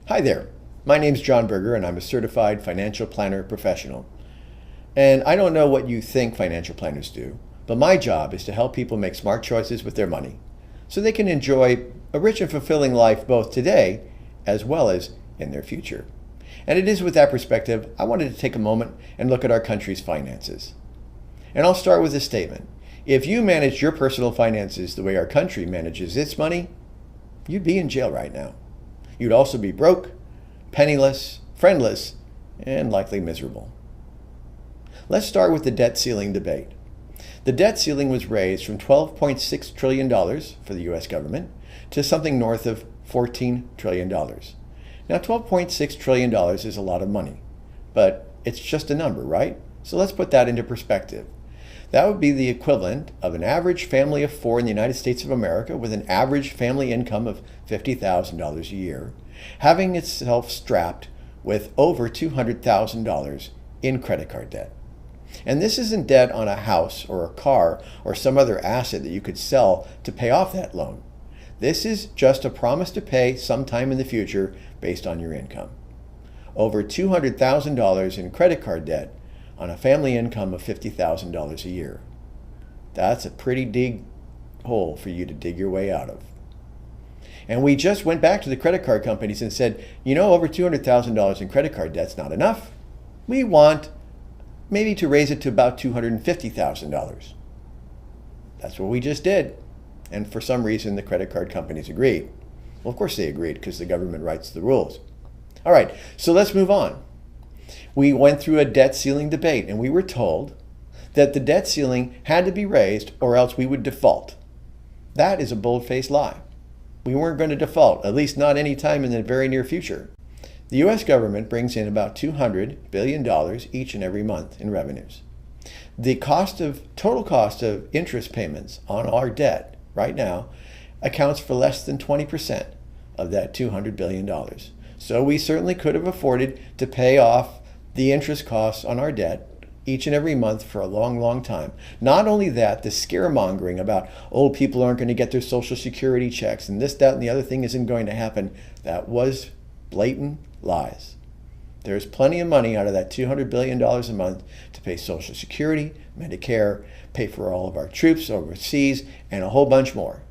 Hi there. My name's John Buerger and I'm a certified financial planner professional. And I don't know what you think financial planners do, but my job is to help people make smart choices with their money so they can enjoy a rich and fulfilling life both today as well as in their future. And it is with that perspective I wanted to take a moment and look at our country's finances. And I'll start with a statement. If you managed your personal finances the way our country manages its money, you'd be in jail right now. You'd also be broke, penniless, friendless, and likely miserable. Let's start with the debt ceiling debate. The debt ceiling was raised from $12.6 trillion for the U.S. government to something north of $14 trillion. Now, $12.6 trillion is a lot of money, but it's just a number, right? So let's put that into perspective. That would be the equivalent of an average family of four in the United States of America with an average family income of $50,000 a year, having itself strapped with over $200,000 in credit card debt. And this isn't debt on a house or a car or some other asset that you could sell to pay off that loan. This is just a promise to pay sometime in the future based on your income. Over $200,000 in credit card debt on a family income of $50,000 a year. That's a pretty deep hole for you to dig your way out of. And we just went back to the credit card companies and said, over $200,000 in credit card debt's not enough. We want maybe to raise it to about $250,000. That's what we just did. And for some reason, the credit card companies agreed. Well, of course they agreed because the government writes the rules. All right, so let's move on. We went through a debt ceiling debate and we were told that the debt ceiling had to be raised or else we would default. That is a bold-faced lie. We weren't going to default, at least not any time in the very near future. The U.S. government brings in about $200 billion each and every month in revenues. The total cost of interest payments on our debt right now accounts for less than 20% of that $200 billion. So we certainly could have afforded to pay off the interest costs on our debt each and every month for a long, long time. Not only that, the scaremongering about old people aren't going to get their Social Security checks and this, that, and the other thing isn't going to happen, that was blatant lies. There's plenty of money out of that $200 billion a month to pay Social Security, Medicare, pay for all of our troops overseas, and a whole bunch more.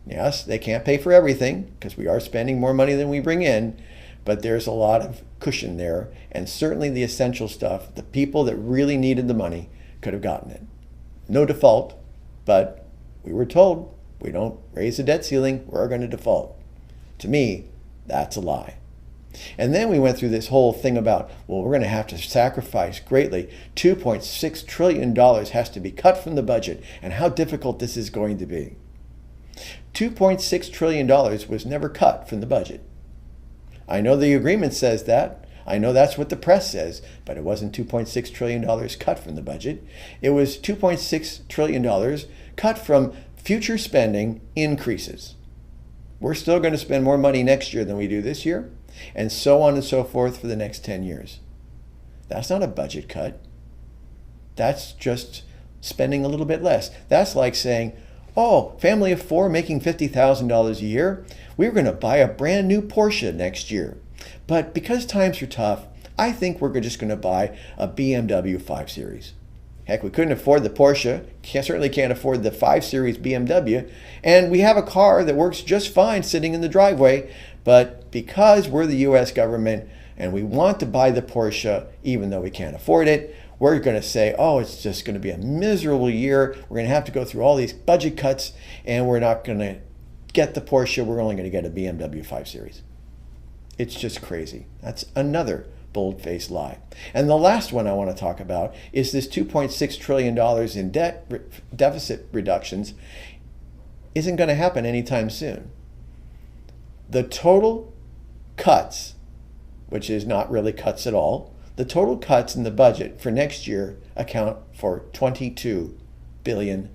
Yes, they can't pay for everything because we are spending more money than we bring in, but there's a lot of cushion there, and certainly the essential stuff, the people that really needed the money could have gotten it. No default, but we were told we don't raise the debt ceiling, we're going to default. To me, that's a lie. And then we went through this whole thing about, well, we're going to have to sacrifice greatly. $2.6 trillion has to be cut from the budget, and how difficult this is going to be. $2.6 trillion was never cut from the budget. I know the agreement says that. I know that's what the press says, but it wasn't $2.6 trillion cut from the budget. It was $2.6 trillion cut from future spending increases. We're still going to spend more money next year than we do this year, and so on and so forth for the next 10 years. That's not a budget cut. That's just spending a little bit less. That's like saying, oh, family of four making $50,000 a year, we're going to buy a brand new Porsche next year. But because times are tough, I think we're just going to buy a BMW 5 Series. Heck, we couldn't afford the Porsche, certainly can't afford the 5 Series BMW, and we have a car that works just fine sitting in the driveway, but because we're the U.S. government and we want to buy the Porsche even though we can't afford it, we're going to say, oh, it's just going to be a miserable year. We're going to have to go through all these budget cuts, and we're not going to get the Porsche. We're only going to get a BMW 5 Series. It's just crazy. That's another bold-faced lie. And the last one I want to talk about is this $2.6 trillion in deficit reductions isn't going to happen anytime soon. The total cuts, which is not really cuts at all, the total cuts in the budget for next year account for $22 billion.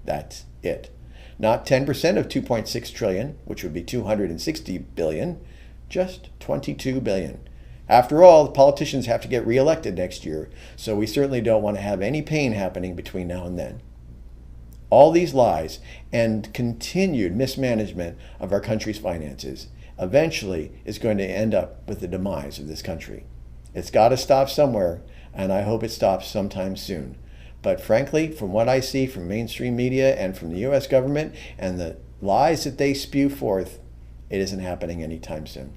That's it. Not 10% of $2.6 trillion, which would be $260 billion, just $22 billion. After all, the politicians have to get reelected next year, so we certainly don't want to have any pain happening between now and then. All these lies and continued mismanagement of our country's finances eventually is going to end up with the demise of this country. It's got to stop somewhere, and I hope it stops sometime soon. But frankly, from what I see from mainstream media and from the U.S. government and the lies that they spew forth, it isn't happening anytime soon.